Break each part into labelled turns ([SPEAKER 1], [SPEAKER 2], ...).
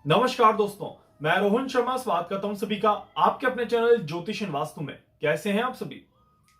[SPEAKER 1] नमस्कार दोस्तों, मैं रोहन शर्मा स्वागत करता हूं सभी का आपके अपने चैनल ज्योतिष वास्तु में। कैसे हैं आप सभी।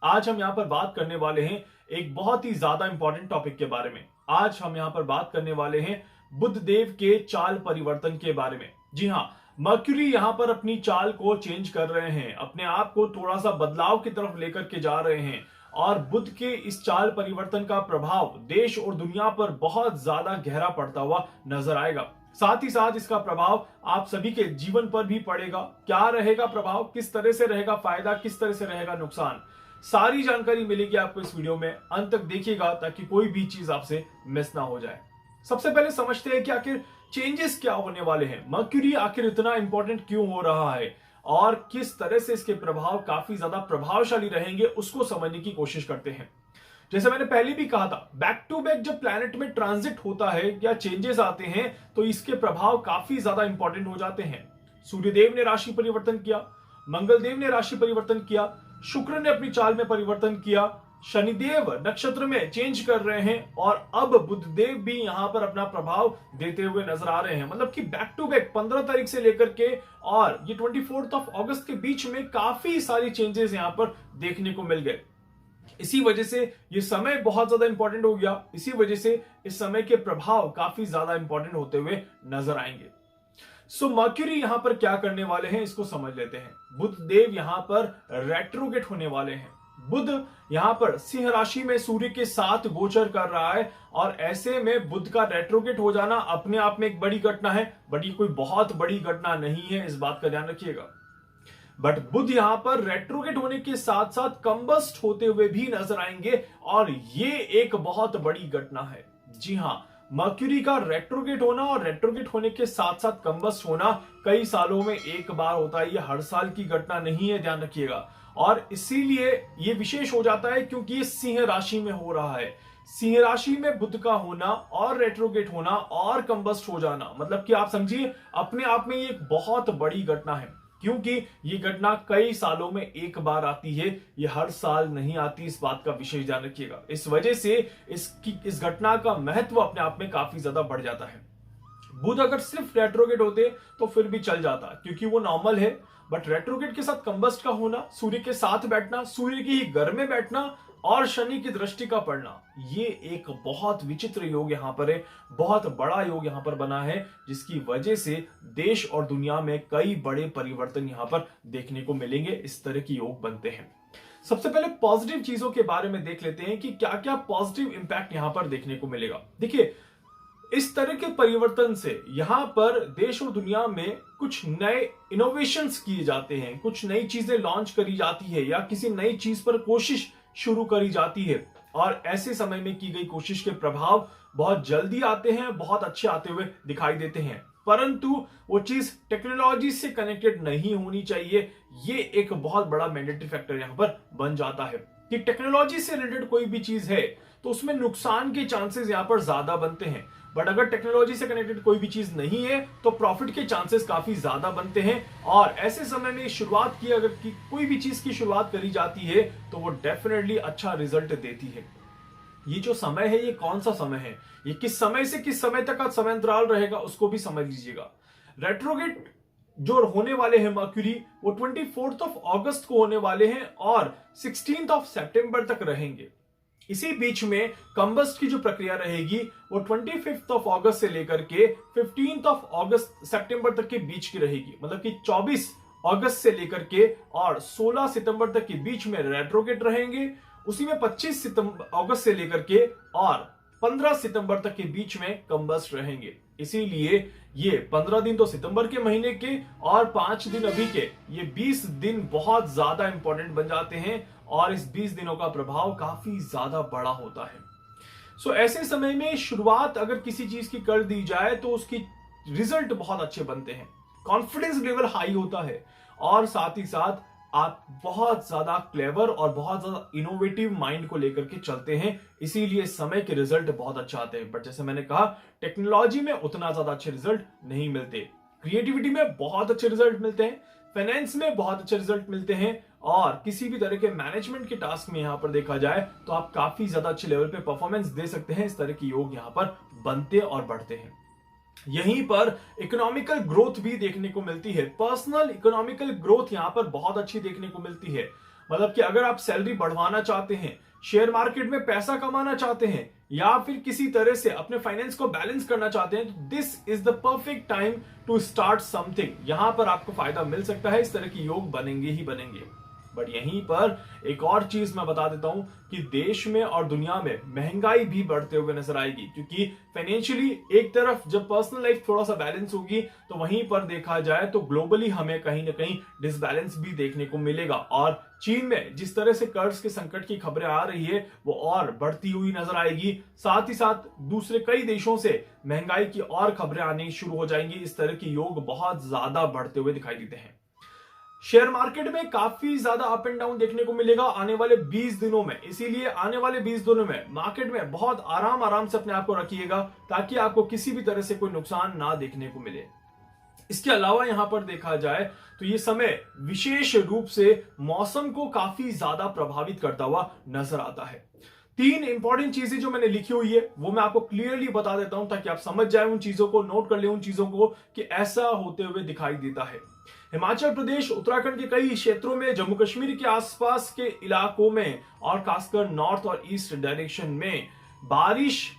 [SPEAKER 1] आज हम यहां पर बात करने वाले हैं एक बहुत ही ज्यादा इंपॉर्टेंट टॉपिक के बारे में। आज हम यहां पर बात करने वाले हैं बुध देव के चाल परिवर्तन के बारे में। जी हां, मर्क्यूरी यहां पर अपनी चाल को चेंज कर रहे हैं, अपने आप को थोड़ा सा बदलाव की तरफ लेकर के जा रहे हैं और बुध के इस चाल परिवर्तन का प्रभाव देश और दुनिया पर बहुत ज्यादा गहरा पड़ता हुआ नजर आएगा। साथ ही साथ इसका प्रभाव आप सभी के जीवन पर भी पड़ेगा। क्या रहेगा प्रभाव, किस तरह से रहेगा फायदा, किस तरह से रहेगा नुकसान, सारी जानकारी मिलेगी आपको इस वीडियो में। अंत तक देखिएगा ताकि कोई भी चीज आपसे मिस ना हो जाए। सबसे पहले समझते हैं कि आखिर चेंजेस क्या होने वाले हैं, मर्क्यूरी आखिर इतना इंपॉर्टेंट क्यों हो रहा है और किस तरह से इसके प्रभाव काफी ज्यादा प्रभावशाली रहेंगे, उसको समझने की कोशिश करते हैं। जैसे मैंने पहले भी कहा था, बैक टू बैक जब प्लैनेट में ट्रांजिट होता है या चेंजेस आते हैं तो इसके प्रभाव काफी ज्यादा इंपॉर्टेंट हो जाते हैं। सूर्यदेव ने राशि परिवर्तन किया, मंगलदेव ने राशि परिवर्तन किया, शुक्र ने अपनी चाल में परिवर्तन किया, शनिदेव नक्षत्र में चेंज कर रहे हैं और अब बुधदेव भी यहां पर अपना प्रभाव देते हुए नजर आ रहे हैं। मतलब कि बैक टू बैक 15 तारीख से लेकर के और ये 24 अगस्त के बीच में काफी सारी चेंजेस यहां पर देखने को मिल गए। इसी वजह से ये समय बहुत ज्यादा इंपॉर्टेंट हो गया। इसी वजह से इस समय के प्रभाव काफी ज्यादा इंपॉर्टेंट होते हुए नजर आएंगे। सो मर्क्यूरी यहां पर क्या करने वाले हैं इसको समझ लेते हैं। बुध देव यहां पर रेट्रोगेट होने वाले हैं। बुध यहां पर सिंह राशि में सूर्य के साथ गोचर कर रहा है और ऐसे में बुध का रेट्रोगेट हो जाना अपने आप में एक बड़ी घटना है, बट ये कोई बहुत बड़ी घटना नहीं है, इस बात का ध्यान रखिएगा। बट बुध यहां पर रेट्रोगेट होने के साथ साथ कंबस्ट होते हुए भी नजर आएंगे और ये एक बहुत बड़ी घटना है। जी हां, मर्क्यूरी का रेट्रोगेट होना और रेट्रोगेट होने के साथ साथ कंबस्ट होना कई सालों में एक बार होता है, ये हर साल की घटना नहीं है, ध्यान रखिएगा। और इसीलिए ये विशेष हो जाता है क्योंकि ये सिंह राशि में हो रहा है। सिंह राशि में बुध का होना और रेट्रोगेट होना और कंबस्ट हो जाना, मतलब कि आप समझिए अपने आप में ये एक बहुत बड़ी घटना है, क्योंकि ये घटना कई सालों में एक बार आती है, ये हर साल नहीं आती, इस बात का विशेष ध्यान रखिएगा। इस वजह से इस घटना का महत्व अपने आप में काफी ज्यादा बढ़ जाता है। बुध अगर सिर्फ रेट्रोगेट होते तो फिर भी चल जाता क्योंकि वो नॉर्मल है, बट रेट्रोगेट के साथ कंबस्ट का होना, सूर्य के साथ बैठना, सूर्य के ही घर में बैठना और शनि की दृष्टि का पड़ना, ये एक बहुत विचित्र योग यहां पर है, बहुत बड़ा योग यहां पर बना है, जिसकी वजह से देश और दुनिया में कई बड़े परिवर्तन यहां पर देखने को मिलेंगे। इस तरह की योग बनते हैं। सबसे पहले पॉजिटिव चीजों के बारे में देख लेते हैं कि क्या क्या पॉजिटिव इंपैक्ट यहां पर देखने को मिलेगा। देखिए, इस तरह के परिवर्तन से यहां पर देश और दुनिया में कुछ नए इनोवेशंस किए जाते हैं, कुछ नई चीजें लॉन्च करी जाती है या किसी नई चीज पर कोशिश शुरू करी जाती है और ऐसे समय में की गई कोशिश के प्रभाव बहुत जल्दी आते हैं, बहुत अच्छे आते हुए दिखाई देते हैं, परंतु वो चीज टेक्नोलॉजी से कनेक्टेड नहीं होनी चाहिए। ये एक बहुत बड़ा मैंडेटरी फैक्टर यहां पर बन जाता है कि टेक्नोलॉजी से रिलेटेड कोई भी चीज है तो उसमें नुकसान के चांसेस यहां पर ज्यादा बनते हैं, बट अगर टेक्नोलॉजी से कनेक्टेड कोई भी चीज नहीं है तो प्रॉफिट के चांसेस काफी ज्यादा बनते हैं। और ऐसे समय में शुरुआत की अगर कोई भी चीज की शुरुआत करी जाती है तो वो डेफिनेटली अच्छा रिजल्ट देती है। ये जो समय है ये कौन सा समय है, ये किस समय से किस समय तक का समय अंतराल रहेगा उसको भी समझ लीजिएगा। रेट्रोगेट जो होने वाले हैं मर्क्यूरी, वो 24 अगस्त को होने वाले हैं और 16 सितंबर तक रहेंगे। इसी बीच में कंबस्ट की जो प्रक्रिया रहेगी वो 25 अगस्त से लेकर के 15 सितंबर तक के बीच की रहेगी। मतलब कि 24 अगस्त से लेकर के और 16 सितंबर तक के बीच में रेट्रोगेट रहेंगे। उसी में 25 अगस्त से लेकर के और 15 सितंबर तक के बीच में कंबस्ट रहेंगे। इसीलिए ये 15 दिन तो सितंबर के महीने के और 5 दिन अभी के, ये 20 दिन बहुत ज्यादा इंपॉर्टेंट बन जाते हैं और इस 20 दिनों का प्रभाव काफी ज्यादा बड़ा होता है। सो ऐसे समय में शुरुआत अगर किसी चीज की कर दी जाए तो उसकी रिजल्ट बहुत अच्छे बनते हैं, कॉन्फिडेंस लेवल हाई होता है और साथ ही साथ आप बहुत ज्यादा क्लेवर और बहुत ज्यादा इनोवेटिव माइंड को लेकर के चलते हैं, इसीलिए समय के रिजल्ट बहुत अच्छे आते हैं। बट जैसे मैंने कहा, टेक्नोलॉजी में उतना ज्यादा अच्छे रिजल्ट नहीं मिलते, क्रिएटिविटी में बहुत अच्छे रिजल्ट मिलते हैं, फाइनेंस में बहुत अच्छे रिजल्ट मिलते हैं और किसी भी तरह के मैनेजमेंट के टास्क में यहां पर देखा जाए तो आप काफी ज्यादा अच्छे लेवल पे परफॉर्मेंस दे सकते हैं। इस तरह के योग यहां पर बनते और बढ़ते हैं। यहीं पर इकोनॉमिकल ग्रोथ भी देखने को मिलती है। पर्सनल इकोनॉमिकल ग्रोथ यहां पर बहुत अच्छी देखने को मिलती है। मतलब कि अगर आप सैलरी बढ़वाना चाहते हैं, शेयर मार्केट में पैसा कमाना चाहते हैं, या फिर किसी तरह से अपने फाइनेंस को बैलेंस करना चाहते हैं, तो this is the perfect time to start something. यहां पर आपको फायदा मिल सकता है। इस तरह के योग बनेंगे ही बनेंगे। बट यहीं पर एक और चीज मैं बता देता हूं कि देश में और दुनिया में महंगाई भी बढ़ते हुए नजर आएगी, क्योंकि फाइनेंशियली एक तरफ जब पर्सनल लाइफ थोड़ा सा बैलेंस होगी, तो वहीं पर देखा जाए तो ग्लोबली हमें कहीं ना कहीं डिसबैलेंस भी देखने को मिलेगा। और चीन में जिस तरह से कर्ज के संकट की खबरें आ रही है, वो और बढ़ती हुई नजर आएगी। साथ ही साथ दूसरे कई देशों से महंगाई की और खबरें आनी शुरू हो जाएंगी। इस तरह के योग बहुत ज्यादा बढ़ते हुए दिखाई देते हैं। शेयर मार्केट में काफी ज्यादा अप एंड डाउन देखने को मिलेगा आने वाले 20 दिनों में। इसीलिए आने वाले 20 दिनों में मार्केट में बहुत आराम से अपने आप को रखिएगा, ताकि आपको किसी भी तरह से कोई नुकसान ना देखने को मिले। इसके अलावा यहां पर देखा जाए तो ये समय विशेष रूप से मौसम को काफी ज्यादा प्रभावित करता हुआ नजर आता है। 3 इंपॉर्टेंट चीजें जो मैंने लिखी हुई है वो मैं आपको क्लियरली बता देता हूं, ताकि आप समझ जाए उन चीजों को, नोट कर ले उन चीजों को कि ऐसा होते हुए दिखाई देता है। हिमाचल प्रदेश, उत्तराखंड के कई क्षेत्रों में, जम्मू कश्मीर के आसपास के इलाकों में और खासकर नॉर्थ और ईस्ट डायरेक्शन में बारिश,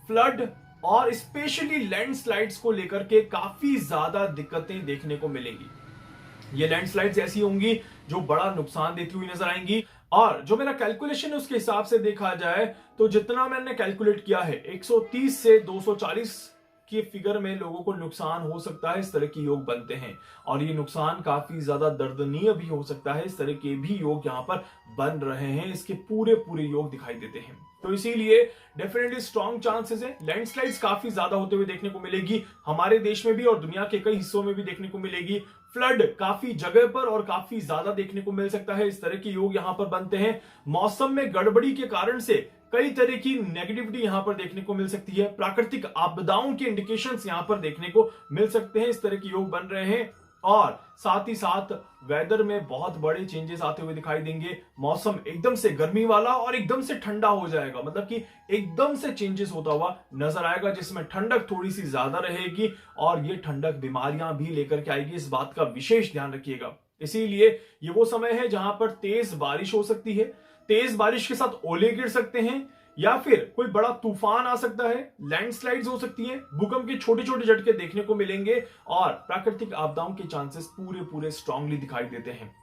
[SPEAKER 1] फ्लड और स्पेशली लैंडस्लाइड्स को लेकर के काफी ज्यादा दिक्कतें देखने को मिलेंगी। ये लैंडस्लाइड्स ऐसी होंगी जो बड़ा नुकसान देती हुई नजर आएंगी। और जो मेरा कैलकुलेशन है उसके हिसाब से देखा जाए तो जितना मैंने कैलकुलेट किया है, 130 से 240 के फिगर में लोगों को नुकसान हो सकता है। इस तरह के योग बनते हैं और ये नुकसान काफी ज्यादा दर्दनीय भी हो सकता है। इस तरह के भी योग यहाँ पर बन रहे हैं, इसके पूरे योग दिखाई देते हैं। तो इसीलिए डेफिनेटली स्ट्रॉन्ग चांसेस है। लैंडस्लाइड्स काफी ज्यादा होते हुए देखने को मिलेगी, हमारे देश में भी और दुनिया के कई हिस्सों में भी देखने को मिलेगी। फ्लड काफी जगह पर और काफी ज्यादा देखने को मिल सकता है। इस तरह के योग यहाँ पर बनते हैं। मौसम में गड़बड़ी के कारण से कई तरह की नेगेटिविटी यहां पर देखने को मिल सकती है। प्राकृतिक आपदाओं के इंडिकेशंस यहां पर देखने को मिल सकते हैं। इस तरह के योग बन रहे हैं और साथ ही साथ वेदर में बहुत बड़े चेंजेस आते हुए दिखाई देंगे। मौसम एकदम से गर्मी वाला और एकदम से ठंडा हो जाएगा, मतलब कि एकदम से चेंजेस होता हुआ नजर आएगा, जिसमें ठंडक थोड़ी सी ज्यादा रहेगी और ये ठंडक बीमारियां भी लेकर के आएगी। इस बात का विशेष ध्यान रखिएगा। इसीलिए ये वो समय है जहां पर तेज बारिश हो सकती है, तेज बारिश के साथ ओले गिर सकते हैं, या फिर कोई बड़ा तूफान आ सकता है, लैंडस्लाइड्स हो सकती हैं, भूकंप के छोटे छोटे झटके देखने को मिलेंगे और प्राकृतिक आपदाओं के चांसेस पूरे स्ट्रांगली दिखाई देते हैं।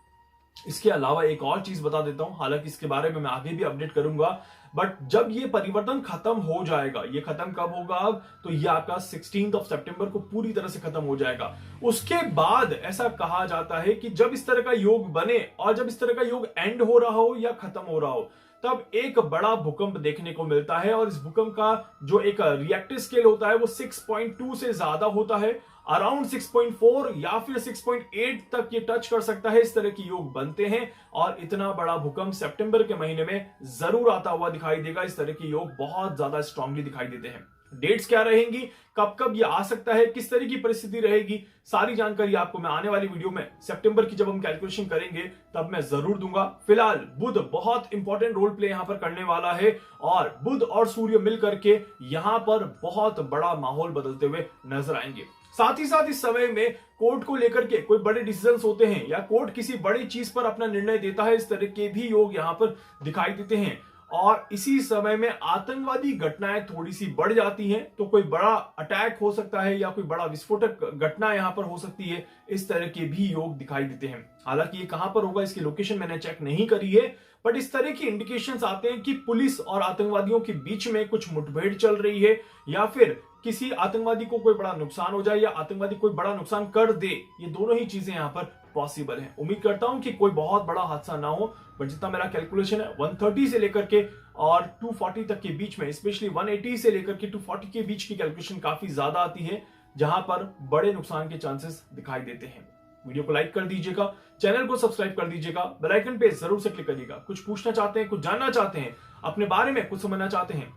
[SPEAKER 1] इसके अलावा एक और चीज बता देता हूं, हालांकि इसके बारे में मैं आगे भी अपडेट करूंगा, बट जब ये परिवर्तन खत्म हो जाएगा, ये खत्म कब होगा अब, तो ये आपका 16 सितंबर को पूरी तरह से खत्म हो जाएगा। उसके बाद ऐसा कहा जाता है कि जब इस तरह का योग बने और जब इस तरह का योग एंड हो रहा हो या खत्म हो रहा हो, तब एक बड़ा भूकंप देखने को मिलता है। और इस भूकंप का जो एक रिएक्टर स्केल होता है वो 6.2 से ज्यादा होता है, अराउंड 6.4 या फिर 6.8 तक ये टच कर सकता है। इस तरह के योग बनते हैं और इतना बड़ा भूकंप सितंबर के महीने में जरूर आता हुआ दिखाई देगा। इस तरह के योग बहुत ज्यादा स्ट्रांगली दिखाई देते हैं। डेट्स क्या रहेंगी, कब कब ये आ सकता है, किस तरह की परिस्थिति रहेगी, सारी जानकारी आपको मैं आने वाली वीडियो में सितंबर की जब हम कैलकुलेशन करेंगे तब मैं जरूर दूंगा। फिलहाल बुध बहुत इंपॉर्टेंट रोल प्ले यहां पर करने वाला है और बुध और सूर्य मिलकर के यहां पर बहुत बड़ा माहौल बदलते हुए नजर आएंगे। साथ ही साथ इस समय में कोर्ट को लेकर के कोई बड़े डिसीजंस होते हैं या कोर्ट किसी बड़ी चीज पर अपना निर्णय देता है, इस तरह के भी योग यहां पर दिखाई देते हैं। और इसी समय में आतंकवादी घटनाएं थोड़ी सी बढ़ जाती हैं, तो कोई बड़ा अटैक हो सकता है या कोई बड़ा विस्फोटक घटना यहां पर हो सकती है। इस तरह के भी योग दिखाई देते हैं। हालांकि ये कहां पर होगा इसकी लोकेशन मैंने चेक नहीं करी है, बट इस तरह की इंडिकेशंस आते हैं कि पुलिस और आतंकवादियों के बीच में कुछ मुठभेड़ चल रही है या फिर किसी आतंकवादी को कोई बड़ा नुकसान हो जाए या आतंकवादी कोई बड़ा नुकसान कर दे। ये दोनों ही चीजें यहां पर पॉसिबल है। उम्मीद करता हूं कि कोई बहुत बड़ा हादसा ना हो, बट जितना मेरा कैलकुलेशन है 130 से लेकर के और 240 तक के बीच में, स्पेशली 180 से लेकर के 240 के बीच की कैलकुलेशन काफी ज्यादा आती है, जहां पर बड़े नुकसान के चांसेस दिखाई देते हैं। वीडियो को लाइक कर दीजिएगा, चैनल को सब्सक्राइब कर दीजिएगा, बेल आइकन पे जरूर से क्लिक करिएगा। कुछ पूछना चाहते हैं, कुछ जानना चाहते हैं, अपने बारे में कुछ समझना चाहते हैं,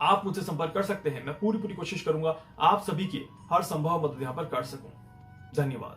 [SPEAKER 1] आप मुझसे संपर्क कर सकते हैं। मैं पूरी कोशिश करूंगा आप सभी की हर संभव मदद यहां पर कर सकूं। धन्यवाद।